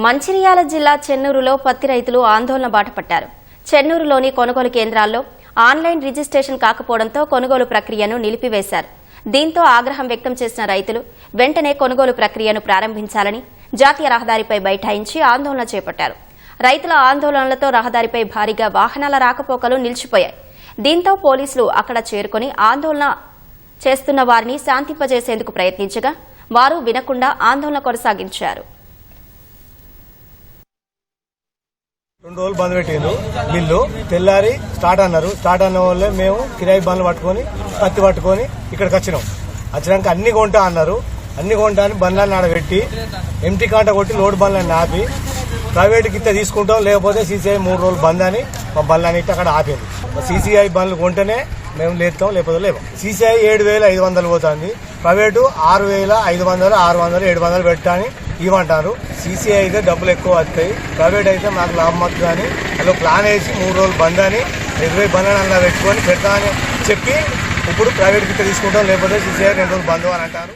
మంచిర్యాల జిల్లా చెన్నూరులో పత్తి రైతులు ఆందోళన బాటపట్టారు. చెన్నూరులోని కొనుగోలు కేంద్రాల్లో ఆన్లైన్ రిజిస్ట్రేషన్ కాకపోవడంతో కొనుగోలు ప్రక్రియను నిలిపివేశారు. దీంతో ఆగ్రహం వ్యక్తం చేసిన రైతులు వెంటనే కొనుగోలు ప్రక్రియను ప్రారంభించాలని జాతీయ రహదారిపై బైఠాయించి ఆందోళన చేపట్టారు. రైతుల ఆందోళనలతో రహదారిపై భారీగా వాహనాల రాకపోకలు నిలిచిపోయాయి. దీంతో పోలీసులు అక్కడ చేరుకుని ఆందోళన చేస్తున్న వారిని శాంతింపజేసేందుకు ప్రయత్నించగా వారు వినకుండా ఆందోళన కొనసాగించారు. 2 రోజులు బంద్ పెట్టిండ్రు. మిల్లు తెల్లారి స్టార్ట్ అన్నారు. స్టార్ట్ అన్న వాళ్ళే మేము కిరాయి బండ్లు పట్టుకొని పత్తి పట్టుకొని ఇక్కడికి వచ్చినాక అన్ని కొంటా అన్నారు. అన్ని కొంటా అని బండ్లన్నీ ఆడబెట్టి ఎంటీ కాంట కొట్టి లోడ్ బండ్లన్నీ ఆపి ప్రైవేట్కి ఇట్లా తీసుకుంటాం, లేకపోతే సీసీఐ 3 రోజులు బంద్ అని మా బండ్లన్నీ ఇట్లా అక్కడ ఆపింది. సీసీఐ బండ్లు కొంటేనే మేము లేస్తాం, లేకపోతే లేవు. సీసీఐ 7,500 పోతుంది, ప్రైవేటు 6,500, 600, 700 పెట్టని ఇవ్వమంటారు. సీసీఐ అయితే డబ్బులు ఎక్కువ వస్తాయి, ప్రైవేట్ అయితే మాకు లాభం వస్తుంది అని అలా ప్లాన్ వేసి 3 రోజులు బంద్ అని 20 బంద్ అని అలా పెట్టుకొని పెడతామని చెప్పి ఇప్పుడు ప్రైవేట్కి ఇట్లా తీసుకుంటాం, లేకపోతే సీసీఐ 2 రోజులు బంద్ అని అంటారు.